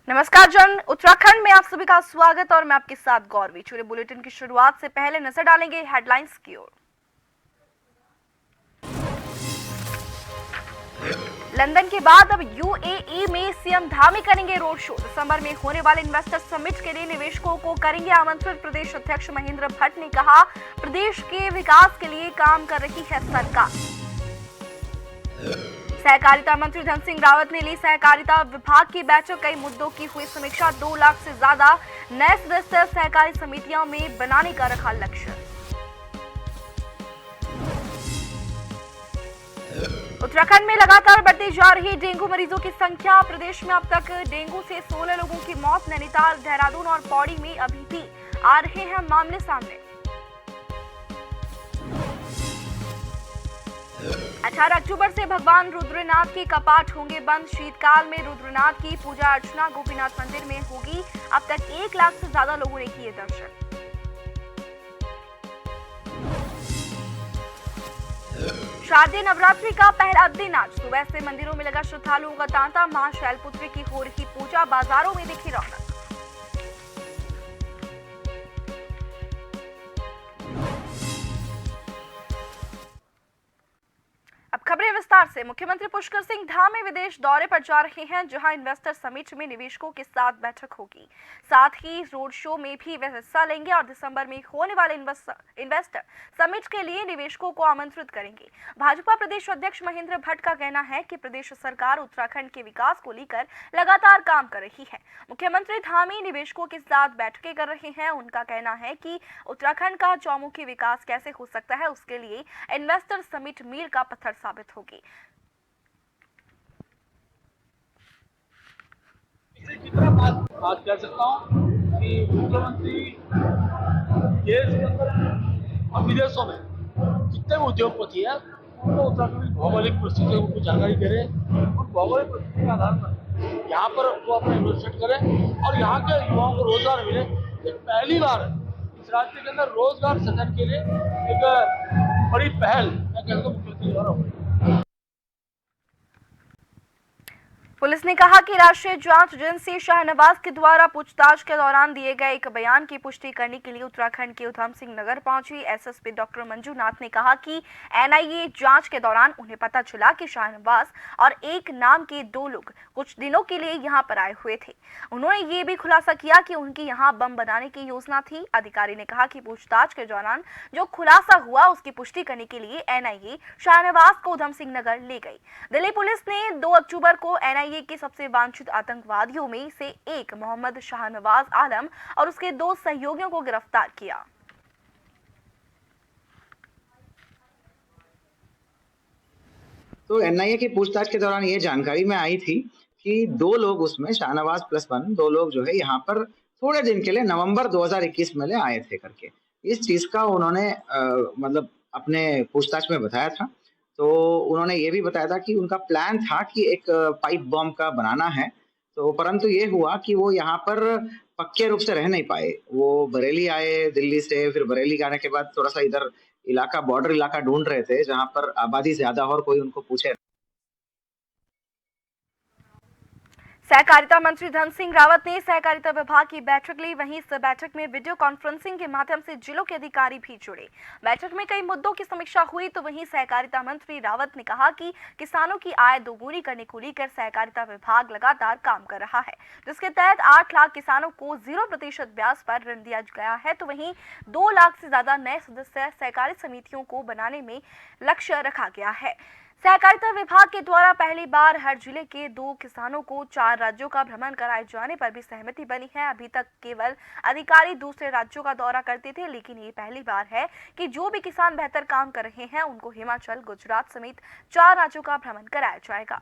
नमस्कार जन, उत्तराखंड में आप सभी का स्वागत और मैं आपके साथ गौरवी। चूरे बुलेटिन की शुरुआत से पहले नजर डालेंगे हेडलाइंस की ओर। लंदन के बाद अब यूएई में सीएम धामी करेंगे रोड शो। दिसंबर में होने वाले इन्वेस्टर समिट के लिए निवेशकों को करेंगे आमंत्रित। प्रदेश अध्यक्ष महेंद्र भट्ट ने कहा, प्रदेश के विकास के लिए काम कर रही है सरकार। सहकारिता मंत्री धन सिंह रावत ने ली सहकारिता विभाग की बैठक। कई मुद्दों की हुई समीक्षा। 2 लाख से ज्यादा नए सदस्य सहकारी समितियों में बनाने का रखा लक्ष्य। उत्तराखंड में लगातार बढ़ती जा रही डेंगू मरीजों की संख्या। प्रदेश में अब तक डेंगू से 16 लोगों की मौत। नैनीताल, देहरादून और पौड़ी में अभी भी आ रहे हैं मामले सामने। 18 अक्टूबर से भगवान रुद्रनाथ के कपाट होंगे बंद। शीतकाल में रुद्रनाथ की पूजा अर्चना गोपीनाथ मंदिर में होगी। अब तक 1 लाख से ज्यादा लोगों ने किए दर्शन। शारदीय नवरात्रि का पहला दिन आज सुबह से मंदिरों में लगा श्रद्धालुओं का तांता। मां शैलपुत्री की हो रही पूजा, बाजारों में दिखी रौनक। अब खबरें विस्तार से। मुख्यमंत्री पुष्कर सिंह धामी विदेश दौरे पर जा रहे हैं, जहां इन्वेस्टर समिट में निवेशकों के साथ बैठक होगी। साथ ही रोड शो में भी वे हिस्सा लेंगे और दिसंबर में होने वाले इन्वेस्टर समिट के लिए निवेशकों को आमंत्रित करेंगे। भाजपा प्रदेश अध्यक्ष महेंद्र भट्ट का कहना है कि प्रदेश सरकार उत्तराखंड के विकास को लेकर लगातार काम कर रही है। मुख्यमंत्री धामी निवेशकों के साथ बैठकें कर रहे हैं। उनका कहना है कि उत्तराखंड का चौमुखी विकास कैसे हो सकता है, उसके लिए इन्वेस्टर समिट मील का पत्थर साबित होगी। आज कह सकता हूँ कि मुख्यमंत्री देश के अंदर और विदेशों में जितने भी उद्योगपति है उनको उत्तराखंड की भौगोलिक परिस्थितियों की जानकारी दे रहे हैं और भौगोलिक परिस्थिति के आधार पर यहाँ पर वो अपना इन्वेस्टमेंट करें और यहाँ के युवाओं को रोजगार मिले। ये पहली बार इस राज्य के अंदर रोजगार सृजन के लिए एक बड़ी पहल मैं कहूँगा मुख्यमंत्री द्वारा हुई। पुलिस ने कहा कि राष्ट्रीय जांच एजेंसी शाहनवाज के द्वारा पूछताछ के दौरान दिए गए एक बयान की पुष्टि करने के लिए उत्तराखंड के उधम सिंह नगर पहुंची। एसएसपी डॉक्टर मंजूनाथ ने कहा कि एनआईए जांच के दौरान उन्हें पता चला कि शाहनवाज और एक नाम के 2 लोग कुछ दिनों के लिए यहां पर आए हुए थे। उन्होंने ये भी खुलासा किया कि उनकी यहां बम बनाने की योजना थी। अधिकारी ने कहा कि पूछताछ के दौरान जो खुलासा हुआ उसकी पुष्टि करने के लिए एनआईए शाहनवाज को उधम सिंह नगर ले गई। दिल्ली पुलिस ने 2 अक्टूबर को एनआईए के सबसे वांछित आतंकवादियों में से एक मोहम्मद शाहनवाज आलम और उसके 2 सहयोगियों को गिरफ्तार किया। तो एनआईए की पूछताछ के दौरान ये जानकारी में आई थी कि 2 लोग उसमें शाहनवाज +1 2 लोग जो है यहाँ पर थोड़े दिन के लिए नवंबर 2021 में आए थे करके इस चीज का उन्होंने मतलब अपने पूछताछ में बताया था। तो उन्होंने ये भी बताया था कि उनका प्लान था कि एक पाइप बम का बनाना है। तो परंतु ये हुआ कि वो यहाँ पर पक्के रूप से रह नहीं पाए। वो बरेली आए दिल्ली से, फिर बरेली आने के बाद थोड़ा सा इधर इलाका बॉर्डर इलाका ढूंढ रहे थे जहां पर आबादी ज्यादा हो और कोई उनको पूछे। सहकारिता मंत्री धन सिंह रावत ने सहकारिता विभाग की बैठक ली। वहीं इस बैठक में वीडियो कॉन्फ्रेंसिंग के माध्यम से जिलों के अधिकारी भी जुड़े। बैठक में कई मुद्दों की समीक्षा हुई। तो वहीं सहकारिता मंत्री रावत ने कहा कि किसानों की आय दोगुनी करने को लेकर सहकारिता विभाग लगातार काम कर रहा है, जिसके तहत 8 लाख किसानों को 0% ब्याज पर ऋण दिया गया है। तो वहीं 2 लाख से ज्यादा नए सदस्य सहकारी समितियों को बनाने में लक्ष्य रखा गया है। सहकारिता विभाग के द्वारा पहली बार हर जिले के 2 किसानों को 4 राज्यों का भ्रमण कराए जाने पर भी सहमति बनी है। अभी तक केवल अधिकारी दूसरे राज्यों का दौरा करते थे, लेकिन ये पहली बार है कि जो भी किसान बेहतर काम कर रहे हैं उनको हिमाचल, गुजरात समेत 4 राज्यों का भ्रमण कराया जाएगा।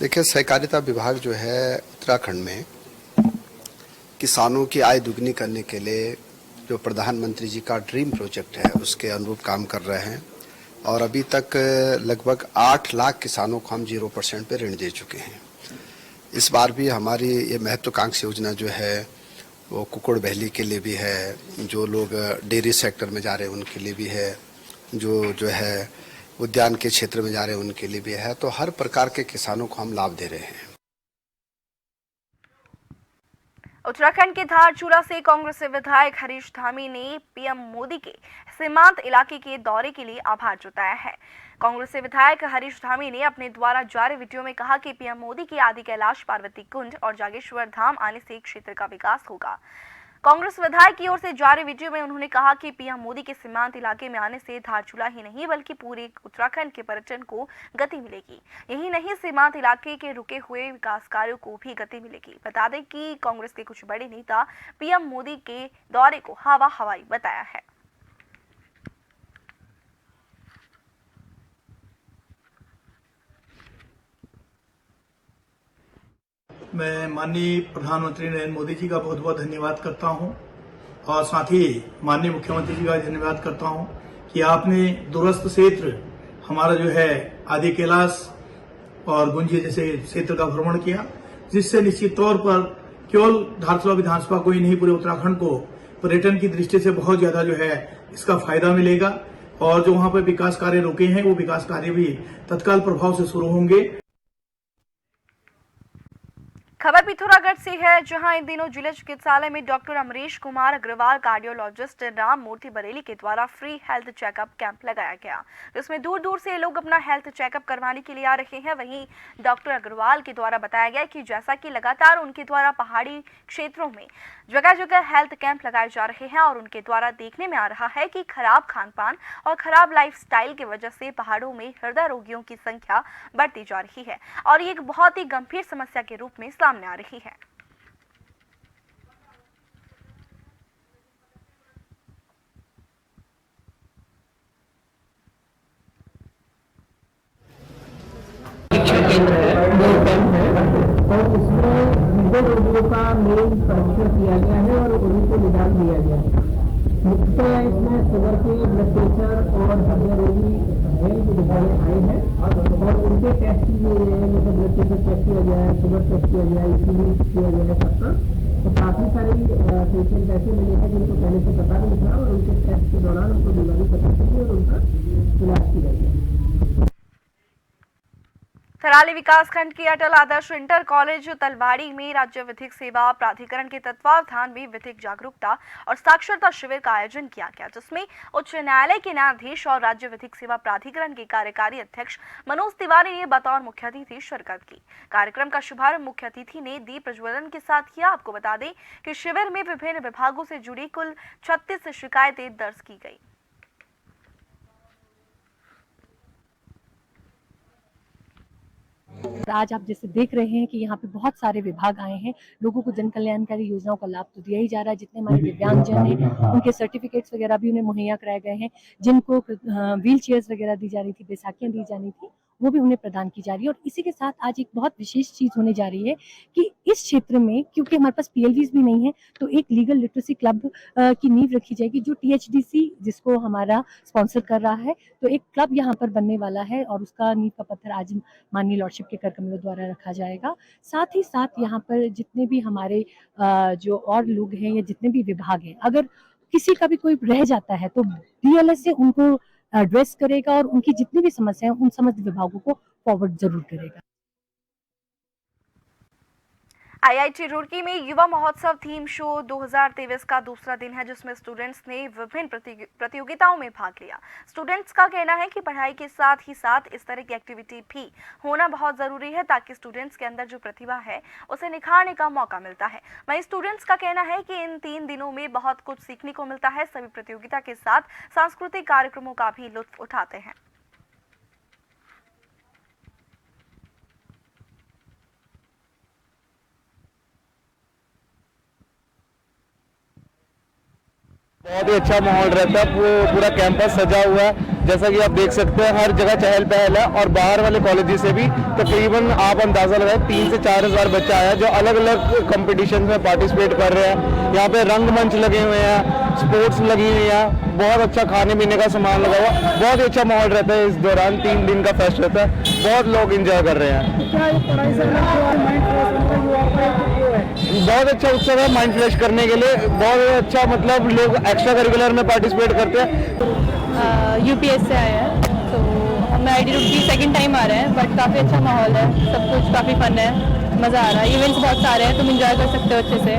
देखिए, सहकारिता विभाग जो है उत्तराखंड में किसानों की आय दुगनी करने के लिए जो प्रधानमंत्री जी का ड्रीम प्रोजेक्ट है उसके अनुरूप काम कर रहे हैं और अभी तक लगभग 8 लाख किसानों को हम 0% पे ऋण दे चुके हैं। इस बार भी हमारी ये महत्वाकांक्षी योजना जो है वो कुक्कुड़ बहली के लिए भी है, जो लोग डेयरी सेक्टर में जा रहे हैं उनके लिए भी है, जो है उद्यान के क्षेत्र में जा रहे हैं उनके लिए भी है। तो हर प्रकार के किसानों को हम लाभ दे रहे हैं। उत्तराखंड के धारचूला से कांग्रेस विधायक हरीश धामी ने पीएम मोदी के सीमांत इलाके के दौरे के लिए आभार जताया है। कांग्रेस विधायक हरीश धामी ने अपने द्वारा जारी वीडियो में कहा कि पीएम मोदी के आदि कैलाश, पार्वती कुंड और जागेश्वर धाम आने से क्षेत्र का विकास होगा। कांग्रेस विधायक की ओर से जारी वीडियो में उन्होंने कहा कि पीएम मोदी के सीमांत इलाके में आने से धारचूला ही नहीं बल्कि पूरे उत्तराखंड के पर्यटन को गति मिलेगी। यही नहीं, सीमांत इलाके के रुके हुए विकास कार्यों को भी गति मिलेगी। बता दें कि कांग्रेस के कुछ बड़े नेता पीएम मोदी के दौरे को हवा हवाई बताया है। मैं माननीय प्रधानमंत्री नरेंद्र मोदी जी का बहुत बहुत धन्यवाद करता हूं और साथ ही माननीय मुख्यमंत्री जी का धन्यवाद करता हूं कि आपने दूरस्थ क्षेत्र हमारा जो है आदि कैलाश और गुंजी जैसे क्षेत्र का भ्रमण किया, जिससे निश्चित तौर पर केवल धारचूला विधानसभा को ही नहीं पूरे उत्तराखंड को पर्यटन की दृष्टि से बहुत ज्यादा जो है इसका फायदा मिलेगा और जो वहां पर विकास कार्य रुके हैं वो विकास कार्य भी तत्काल प्रभाव से शुरू होंगे। खबर पिथौरागढ़ से है, जहां इन दिनों जिला चिकित्सालय में डॉक्टर अमरीश कुमार अग्रवाल, कार्डियोलॉजिस्ट राम मूर्ति बरेली के द्वारा फ्री हेल्थ चेकअप कैंप लगाया गया, जिसमें दूर दूर से लोग अपना हेल्थ चेकअप करवाने के लिए आ रहे हैं। वहीं डॉक्टर अग्रवाल के द्वारा बताया गया कि जैसा कि लगातार उनके द्वारा पहाड़ी क्षेत्रों में जगह जगह हेल्थ कैंप लगाए जा रहे हैं और उनके द्वारा देखने में आ रहा है कि खराब खान पान और खराब लाइफस्टाइल की वजह से पहाड़ों में हृदय रोगियों की संख्या बढ़ती जा रही है और ये एक बहुत ही गंभीर समस्या के रूप में सामने आ रही है। केंद्र है, वो कैंप है और उसमें हृदय रोगियों का मेन परीक्षण किया गया है और उनको निदान दिया गया है। मुख्यतः इसमें शुगर के, ब्लड प्रेशर और हृदय रोगी हैं जो दिखाए आए हैं और उनके टेस्ट किए गए हैं, जैसे ब्लड प्रेशर चेक किया गया है, शुगर चेक किया गया है, ECG किया गया है सबका। तो काफ़ी सारे पेशेंट ऐसे मिले हैं जिनको पहले से पता नहीं था और उनके टेस्ट के दौरान उनको बीमारी पता चली और उनका इलाज किया गया। थराली विकासखंड के अटल आदर्श इंटर कॉलेज तलवाड़ी में राज्य विधिक सेवा प्राधिकरण के तत्वावधान में विधिक जागरूकता और साक्षरता शिविर का आयोजन किया गया, जिसमें उच्च न्यायालय के न्यायाधीश और राज्य विधिक सेवा प्राधिकरण के कार्यकारी अध्यक्ष मनोज तिवारी ने बतौर मुख्य अतिथि शिरकत की। कार्यक्रम का शुभारंभ मुख्य अतिथि ने दीप प्रज्वलन के साथ किया। आपको बता दें कि शिविर में विभिन्न विभागों से जुड़ी कुल 36 शिकायतें दर्ज की गई। आज आप जैसे देख रहे हैं कि यहाँ पे बहुत सारे विभाग आए हैं, लोगों को जन कल्याणकारी योजनाओं का लाभ तो दिया ही जा रहा है। जितने हमारे दिव्यांगजन हैं उनके सर्टिफिकेट्स वगैरह भी उन्हें मुहैया कराए गए हैं। जिनको व्हील चेयर्स वगैरह दी जा रही थी, बैसाखियाँ दी जानी थी, वो भी उन्हें प्रदान की जा रही है। और इसी के साथ आज एक बहुत विशेष चीज होने जा रही है कि इस क्षेत्र में, क्योंकि हमारे पास PLVs भी नहीं है, तो एक लीगल लिटरेसी क्लब की नींव रखी जाएगी, जो THDC जिसको हमारा स्पॉन्सर कर रहा है। तो एक क्लब यहाँ पर बनने वाला है और उसका नींव का पत्थर आज माननीय लॉर्डशिप के कर कमलों द्वारा रखा जाएगा। साथ ही साथ यहाँ पर जितने भी हमारे जो और लोग हैं या जितने भी विभाग हैं, अगर किसी का भी कोई रह जाता है तो DLS से उनको एड्रेस करेगा और उनकी जितनी भी समस्याएं उन समस्त विभागों को फॉरवर्ड जरूर करेगा। IIT रुड़की में युवा महोत्सव थीम शो 2023 का दूसरा दिन है, जिसमें स्टूडेंट्स ने विभिन्न प्रतियोगिताओं में भाग लिया। स्टूडेंट्स का कहना है कि पढ़ाई के साथ ही साथ इस तरह की एक्टिविटी भी होना बहुत ज़रूरी है, ताकि स्टूडेंट्स के अंदर जो प्रतिभा है उसे निखारने का मौका मिलता है। वहीं स्टूडेंट्स का कहना है कि इन 3 दिनों में बहुत कुछ सीखने को मिलता है। सभी प्रतियोगिता के साथ सांस्कृतिक कार्यक्रमों का भी लुत्फ उठाते हैं। बहुत ही अच्छा माहौल रहता है, पूरा कैंपस सजा हुआ है। जैसा कि आप देख सकते हैं हर जगह चहल पहल है और बाहर वाले कॉलेजेस से भी तकरीबन आप अंदाजा लगाएं 3 से 4 हज़ार बच्चा आया जो अलग अलग कंपटीशन में पार्टिसिपेट कर रहे हैं। यहाँ पे रंगमंच लगे हुए हैं, स्पोर्ट्स लगी हुई हैं, बहुत अच्छा खाने पीने का सामान लगा हुआ, बहुत ही अच्छा माहौल रहता है। इस दौरान 3 दिन का फेस्ट रहता है, बहुत लोग इंजॉय कर रहे हैं। बहुत अच्छा उत्सव है माइंड फ्रेश करने के लिए, बहुत अच्छा मतलब लोग एक्स्ट्रा करिकुलर में पार्टिसिपेट करते हैं। यूपीएस से आए हैं तो हम आईडी रूट की सेकंड टाइम आ रहे हैं, बट काफ़ी अच्छा माहौल है, सब कुछ काफ़ी फन है, मज़ा आ रहा है। इवेंट्स बहुत सारे हैं, तुम इंजॉय कर सकते हो अच्छे से,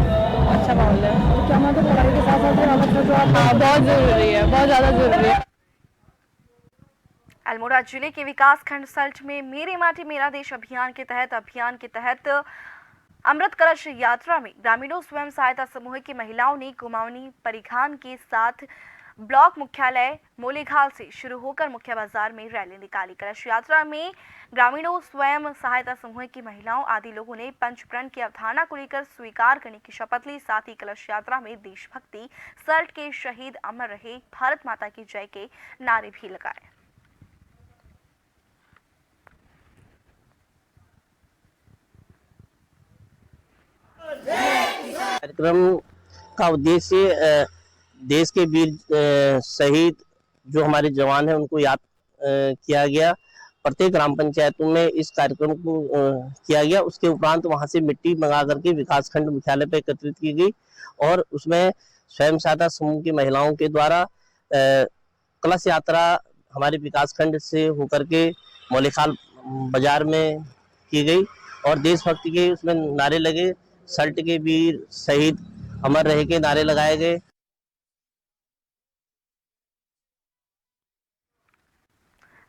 अच्छा माहौल है। क्या मतलब पढ़ाई के साथ साथ हाँ बहुत ज़रूरी है, बहुत ज़्यादा ज़रूरी है। अल्मोड़ा जिले के विकास खंड सल्ट में मेरी माटी मेरा देश अभियान के तहत अमृत कलश यात्रा में ग्रामीणों स्वयं सहायता समूह की महिलाओं ने कुमाऊनी परिधान के साथ ब्लॉक मुख्यालय मोलेघाल से शुरू होकर मुख्य बाजार में रैली निकाली। कलश यात्रा में ग्रामीणों स्वयं सहायता समूह की महिलाओं आदि लोगों ने पंचप्रण की अवधारणा को लेकर स्वीकार करने की शपथ ली। साथ ही कलश यात्रा में देशभक्ति, सल्ट के शहीद अमर रहे, भारत माता की जय के नारे भी लगाए। कार्यक्रम का उद्देश्य देश के वीर शहीद जो हमारे जवान हैं उनको याद किया गया। प्रत्येक ग्राम पंचायतों में इस कार्यक्रम को किया गया। उसके उपरांत वहां से मिट्टी मंगा करके विकास खंड मुख्यालय पर एकत्रित की गई और उसमें स्वयं सहायता समूह की महिलाओं के द्वारा कलश यात्रा हमारे विकास खंड से होकर के मोलेखाल बाजार में की गई और देशभक्ति के उसमें नारे लगे, सल्ट के वीर शहीद अमर रहे के नारे लगाए गए।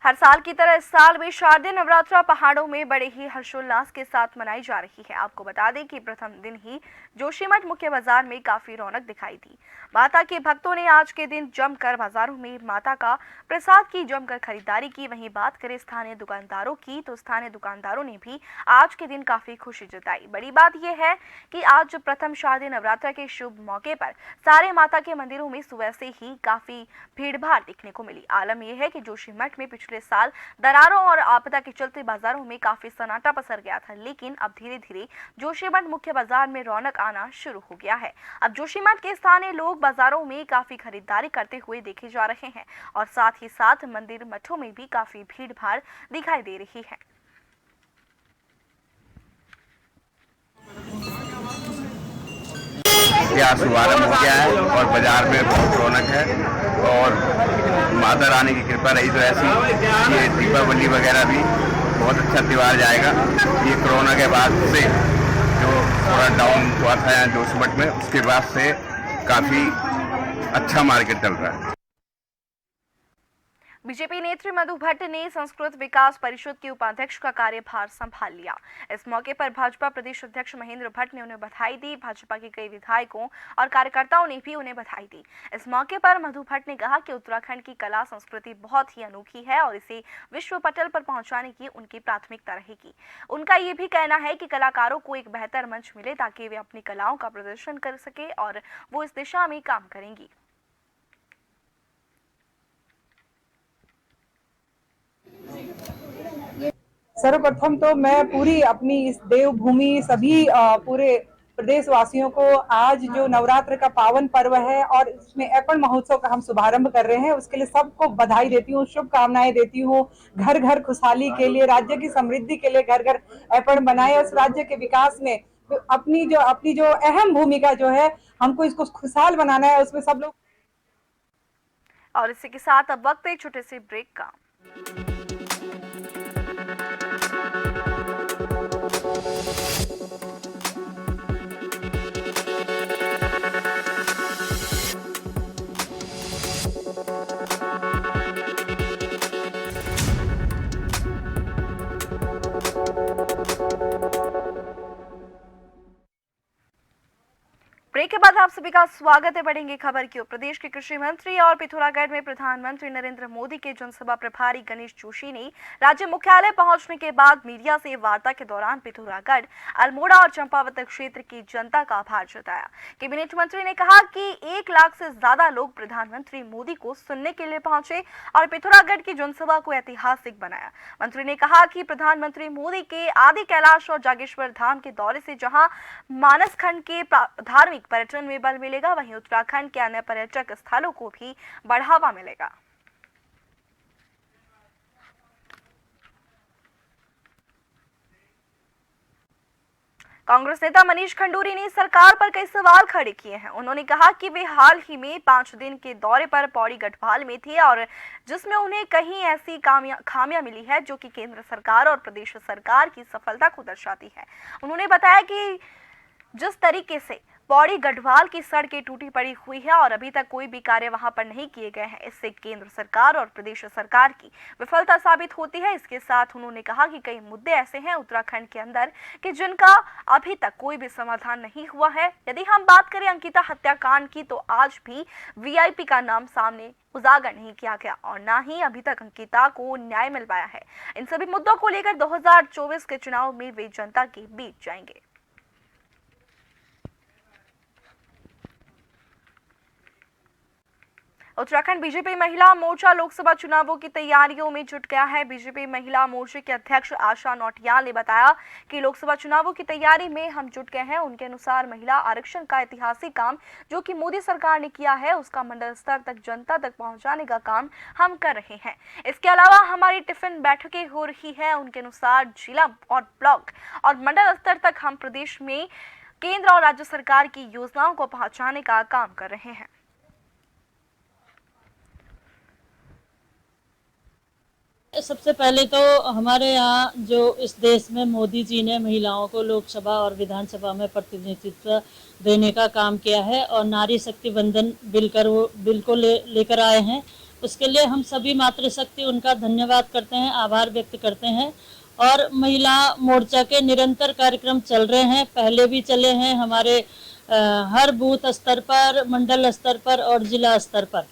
हर साल की तरह इस साल भी शारदीय नवरात्रा पहाड़ों में बड़े ही हर्षोल्लास के साथ मनाई जा रही है। आपको बता दें कि प्रथम दिन ही जोशीमठ मुख्य बाजार में काफी रौनक दिखाई दी। माता के भक्तों ने आज के दिन जमकर बाजारों में माता का प्रसाद की जमकर खरीदारी की। वहीं बात करें स्थानीय दुकानदारों की तो स्थानीय दुकानदारों ने भी आज के दिन काफी खुशी जताई। बड़ी बात यह है कि आज प्रथम शारदीय नवरात्रा के शुभ मौके पर सारे माता के मंदिरों में सुबह से ही काफी भीड़ भाड़ देखने को मिली। आलम यह है कि जोशीमठ में पिछले साल दरारों और आपदा के चलते बाजारों में काफी सन्नाटा पसर गया था, लेकिन अब धीरे धीरे जोशीमठ मुख्य बाजार में रौनक आना शुरू हो गया है। अब जोशीमठ के स्थानीय लोग बाजारों में काफी खरीदारी करते हुए देखे जा रहे हैं और साथ ही साथ मंदिर मठों में भी काफी भीड़ भाड़ दिखाई दे रही है। यहाँ शुभारंभ हो गया है और बाजार में बहुत रौनक है और माता रानी की कृपा रही तो ऐसी ये दीपावली वगैरह भी बहुत अच्छा त्यौहार जाएगा। ये कोरोना के बाद से जो थोड़ा डाउन हुआ था यहाँ जोशीमठ में, उसके बाद से काफ़ी अच्छा मार्केट चल रहा है। बीजेपी नेत्री मधु भट्ट ने संस्कृत विकास परिषद के उपाध्यक्ष का कार्यभार संभाल लिया। इस मौके पर भाजपा प्रदेश अध्यक्ष महेंद्र भट्ट ने उन्हें बधाई दी। भाजपा के कई विधायकों और कार्यकर्ताओं ने भी उन्हें बधाई दी। इस मौके पर मधु भट्ट ने कहा कि उत्तराखंड की कला संस्कृति बहुत ही अनोखी है और इसे विश्व पटल पर पहुंचाने की उनकी प्राथमिकता रहेगी। उनका ये भी कहना है कि कलाकारों को एक बेहतर मंच मिले ताकि वे अपनी कलाओं का प्रदर्शन कर सके और वो इस दिशा में काम करेंगी। सर्वप्रथम तो मैं पूरी अपनी इस देवभूमि सभी पूरे प्रदेशवासियों को आज जो नवरात्र का पावन पर्व है और इसमें ऐपण महोत्सव का हम शुभारंभ कर रहे हैं उसके लिए सबको बधाई देती हूँ, शुभकामनाएं देती हूँ। घर घर खुशहाली के लिए, राज्य की समृद्धि के लिए घर घर ऐपण बनाए, उस राज्य के विकास में अपनी जो अहम भूमिका जो है हमको इसको खुशहाल बनाना है, उसमें सब लोग। और इसी के साथ अब वक्त है छोटे से ब्रेक का। ब्रेक ब्रेक के बाद आप सभी का स्वागत है। बढ़ेंगे खबर की ओर। प्रदेश के कृषि मंत्री और पिथौरागढ़ में प्रधानमंत्री नरेंद्र मोदी के जनसभा प्रभारी गणेश जोशी ने राज्य मुख्यालय पहुंचने के बाद मीडिया से वार्ता के दौरान पिथौरागढ़, अल्मोड़ा और चंपावत क्षेत्र की जनता का आभार जताया। कैबिनेट मंत्री ने कहा कि 1 लाख से ज्यादा लोग प्रधानमंत्री मोदी को सुनने के लिए पहुंचे और पिथौरागढ़ की जनसभा को ऐतिहासिक बनाया। मंत्री ने कहा कि प्रधानमंत्री मोदी के आदि कैलाश और जागेश्वर धाम के दौरे से जहां मानस खंड के धार्मिक पर्यटन में बल मिलेगा, वहीं उत्तराखंड के अन्य पर्यटक स्थलों को भी बढ़ावा मिलेगा। कांग्रेस नेता मनीष खंडूरी ने सरकार पर कई सवाल खड़े किए हैं। उन्होंने कहा कि वे हाल ही में 5 दिन के दौरे पर पौड़ी गढ़वाल में थे और जिसमें उन्हें कहीं ऐसी खामियां मिली है जो कि केंद्र सरकार और प्रदेश सरकार की सफलता को दर्शाती है। उन्होंने बताया कि जिस तरीके से पौड़ी गढ़वाल की सड़कें टूटी पड़ी हुई है और अभी तक कोई भी कार्य वहां पर नहीं किए गए हैं, इससे केंद्र सरकार और प्रदेश सरकार की विफलता साबित होती है। इसके साथ उन्होंने कहा कि कई मुद्दे ऐसे हैं उत्तराखंड के अंदर कि जिनका अभी तक कोई भी समाधान नहीं हुआ है। यदि हम बात करें अंकिता हत्याकांड की, तो आज भी वीआईपी का नाम सामने उजागर नहीं किया गया और ना ही अभी तक अंकिता को न्याय मिल पाया है। इन सभी मुद्दों को लेकर 2024 के चुनाव में वे जनता के बीच जाएंगे। उत्तराखंड बीजेपी महिला मोर्चा लोकसभा चुनावों की तैयारियों में जुट गया है। बीजेपी महिला मोर्चे के अध्यक्ष आशा नौटियाल ने बताया कि लोकसभा चुनावों की तैयारी में हम जुट गए हैं। उनके अनुसार महिला आरक्षण का ऐतिहासिक काम जो कि मोदी सरकार ने किया है, उसका मंडल स्तर तक जनता तक पहुंचाने का काम हम कर रहे हैं। इसके अलावा हमारी टिफिन बैठकें हो रही है। उनके अनुसार जिला और ब्लॉक और मंडल स्तर तक हम प्रदेश में केंद्र और राज्य सरकार की योजनाओं को पहुंचाने का काम कर रहे हैं। सबसे पहले तो हमारे यहाँ जो इस देश में मोदी जी ने महिलाओं को लोकसभा और विधानसभा में प्रतिनिधित्व देने का काम किया है और नारी शक्ति वंदन बिल को लेकर आए हैं। उसके लिए हम सभी मातृशक्ति उनका धन्यवाद करते हैं, आभार व्यक्त करते हैं। और महिला मोर्चा के निरंतर कार्यक्रम चल रहे हैं, पहले भी चले हैं हमारे हर बूथ स्तर पर, मंडल स्तर पर और जिला स्तर पर।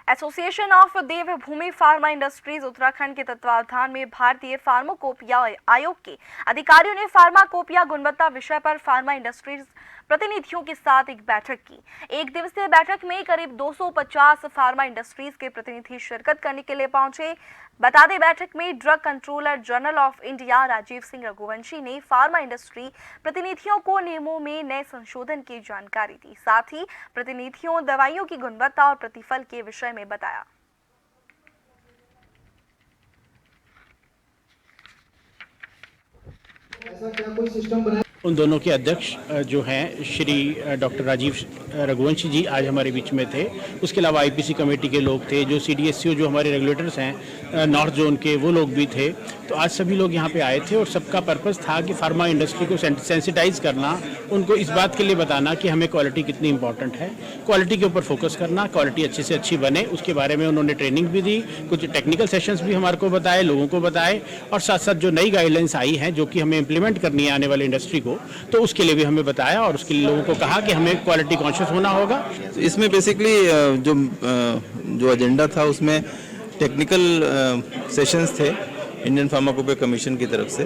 Association of Devbhoomi pharma industries Uttarakhand के तत्वावधान में भारतीय फार्माकोपिया आयोग के अधिकारियों ने फार्माकोपिया गुणवत्ता विषय पर फार्मा इंडस्ट्रीज प्रतिनिधियों के साथ एक बैठक की। एक दिवसीय बैठक में करीब 250 फार्मा इंडस्ट्रीज के प्रतिनिधि शिरकत करने के लिए पहुंचे। बता दें, बैठक में drug controller general of India Rajeev Singh Raghuvanshi ने फार्मा इंडस्ट्री प्रतिनिधियों को नियमों में नए संशोधन की जानकारी दी। साथ ही प्रतिनिधियों दवाइयों की गुणवत्ता और प्रतिफल के विषय में बताया। ऐसा क्या कोई सिस्टम बना? उन दोनों के अध्यक्ष जो हैं श्री डॉक्टर राजीव रघुवंशी जी आज हमारे बीच में थे। उसके अलावा आईपीसी कमेटी के लोग थे, जो सीडीएससीओ जो हमारे रेगुलेटर्स हैं नॉर्थ जोन के, वो लोग भी थे। तो आज सभी लोग यहाँ पे आए थे और सबका पर्पस था कि फार्मा इंडस्ट्री को सेंसिटाइज करना, उनको इस बात के लिए बताना कि हमें क्वालिटी कितनी इंपॉर्टेंट है, क्वालिटी के ऊपर फोकस करना, क्वालिटी अच्छी से अच्छी बने, उसके बारे में उन्होंने ट्रेनिंग भी दी, कुछ टेक्निकल सेशंस भी हमारे को बताए, लोगों को बताए और साथ साथ जो नई गाइडलाइंस आई हैं जो कि हमें इम्प्लीमेंट करनी है आने वाले इंडस्ट्री को, तो उसके लिए भी हमें बताया और उसके लिए लोगों को कहा कि हमें क्वालिटी कॉन्शियस होना होगा। इसमें बेसिकली जो एजेंडा था उसमें टेक्निकल सेशंस थे इंडियन फार्माकोपिया कमीशन की तरफ से,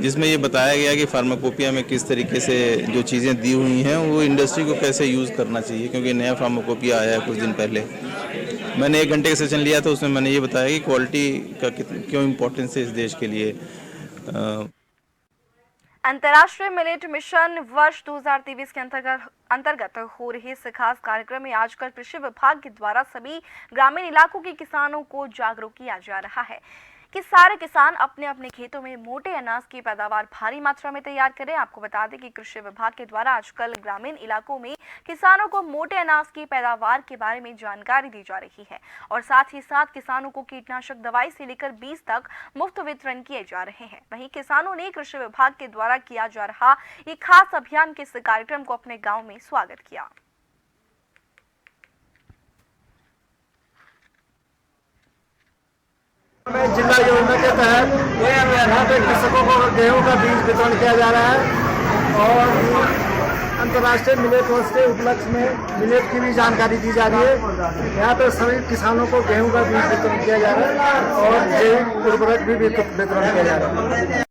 जिसमें ये बताया गया कि फार्माकोपिया में किस तरीके से जो चीज़ें दी हुई हैं वो इंडस्ट्री को कैसे यूज़ करना चाहिए, क्योंकि नया फार्माकोपिया आया है कुछ दिन पहले। मैंने 1 घंटे का सेशन लिया था, उसमें मैंने ये बताया कि क्वालिटी का क्यों इम्पोर्टेंस है इस देश के लिए। अंतर्राष्ट्रीय मिलेट मिशन वर्ष 2023 के अंतर्गत हो रहे इस खास कार्यक्रम में आजकल कृषि विभाग के द्वारा सभी ग्रामीण इलाकों के किसानों को जागरूक किया जा रहा है कि सारे किसान अपने अपने खेतों में मोटे अनाज की पैदावार भारी मात्रा में तैयार करें। आपको बता दें कि कृषि विभाग के द्वारा आजकल ग्रामीण इलाकों में किसानों को मोटे अनाज की पैदावार के बारे में जानकारी दी जा रही है और साथ ही साथ किसानों को कीटनाशक दवाई से लेकर बीज तक मुफ्त वितरण किए जा रहे हैं। वहीं किसानों ने कृषि विभाग के द्वारा किया जा रहा ये खास अभियान के इस कार्यक्रम को अपने गाँव में स्वागत किया। जिला योजना के तहत यहाँ पे कृषकों को गेहूं का बीज वितरण किया जा रहा है और अंतर्राष्ट्रीय मिलेट दिवस के उपलक्ष्य में मिलेट की भी जानकारी दी जा रही है। यहाँ पर सभी किसानों को गेहूं का बीज वितरण किया जा रहा है और जैविक उर्वरक भी वितरण किया जा रहा है।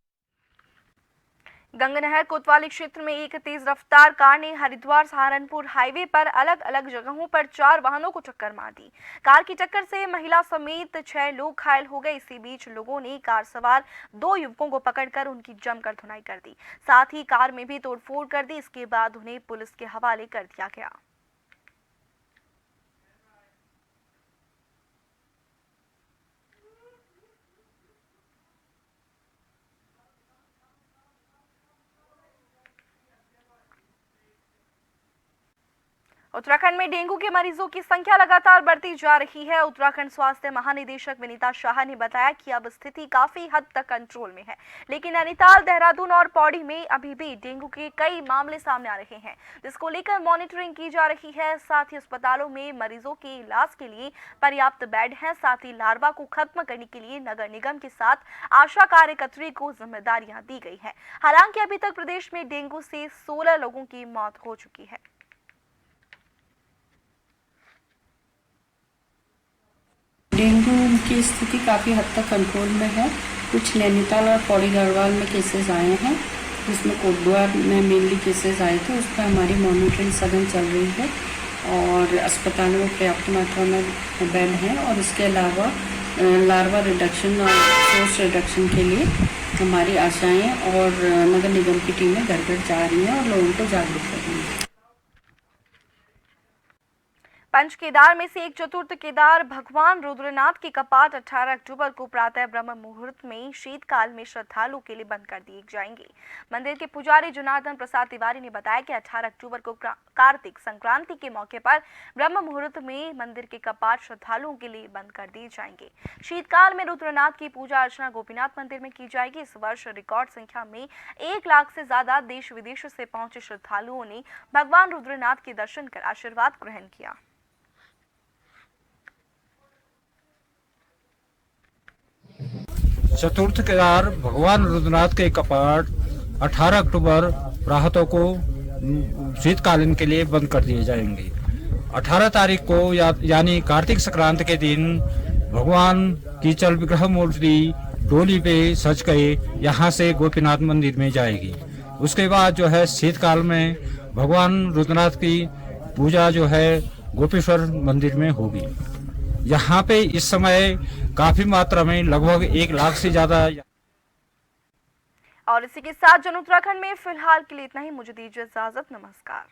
गंगनहर कोतवाली क्षेत्र में एक तेज रफ्तार कार ने हरिद्वार सहारनपुर हाईवे पर अलग अलग जगहों पर 4 वाहनों को टक्कर मार दी। कार की टक्कर से महिला समेत 6 लोग घायल हो गए। इसी बीच लोगों ने कार सवार 2 युवकों को पकड़कर उनकी जमकर धुनाई कर दी, साथ ही कार में भी तोड़फोड़ कर दी। इसके बाद उन्हें पुलिस के हवाले कर दिया गया। उत्तराखंड में डेंगू के मरीजों की संख्या लगातार बढ़ती जा रही है। उत्तराखंड स्वास्थ्य महानिदेशक विनीता शाह ने बताया कि अब स्थिति काफी हद तक कंट्रोल में है, लेकिन नैनीताल, देहरादून और पौड़ी में अभी भी डेंगू के कई मामले सामने आ रहे हैं, जिसको लेकर मॉनिटरिंग की जा रही है। साथ ही अस्पतालों में मरीजों के इलाज के लिए पर्याप्त बेड हैं। साथ ही लार्वा को खत्म करने के लिए नगर निगम के साथ आशा कार्यकर्त्री को जिम्मेदारियां दी गई है। हालांकि अभी तक प्रदेश में डेंगू से 16 लोगों की मौत हो चुकी है। डेंगू की स्थिति काफ़ी हद तक कंट्रोल में है। कुछ नैनीताल और पौड़ी गढ़वाल में केसेस आए हैं, जिसमें कोटद्वार में मेनली केसेस आए थे। उस पर हमारी मॉनिटरिंग सघन चल रही है और अस्पतालों में पर्याप्त मात्रा में बेड हैं। और इसके अलावा लार्वा रिडक्शन और सोर्स रिडक्शन के लिए हमारी आशाएं और नगर निगम की टीमें घर घर जा रही हैं और लोगों को जागरूक कर रही हैं। पंच केदार में से एक चतुर्थ केदार भगवान रुद्रनाथ के कपाट 18 अक्टूबर को प्रातः ब्रह्म मुहूर्त में शीतकाल में श्रद्धालुओं के लिए बंद कर दिए जाएंगे। मंदिर के पुजारी जनार्दन प्रसाद तिवारी ने बताया कि 18 अक्टूबर को कार्तिक संक्रांति के मौके पर ब्रह्म मुहूर्त में मंदिर के कपाट श्रद्धालुओं के लिए बंद कर दिए जाएंगे। शीतकाल में रुद्रनाथ की पूजा अर्चना गोपीनाथ मंदिर में की जाएगी। इस वर्ष रिकॉर्ड संख्या में 1 लाख से ज्यादा देश विदेश से पहुंचे श्रद्धालुओं ने भगवान रुद्रनाथ के दर्शन कर आशीर्वाद ग्रहण किया। चतुर्थ केदार भगवान रुद्रनाथ के कपाट 18 अक्टूबर राहतों को शीतकालीन के लिए बंद कर दिए जाएंगे। 18 तारीख को यानी कार्तिक संक्रांति के दिन भगवान की चल विग्रह मूर्ति डोली पे सज के यहाँ से गोपीनाथ मंदिर में जाएगी। उसके बाद जो है शीतकाल में भगवान रुद्रनाथ की पूजा जो है गोपेश्वर मंदिर में होगी। यहाँ पे इस समय काफी मात्रा में लगभग 1 लाख से ज्यादा। और इसी के साथ जन उत्तराखंड में फिलहाल के लिए इतना ही। मुझे दीजिए इजाजत। नमस्कार।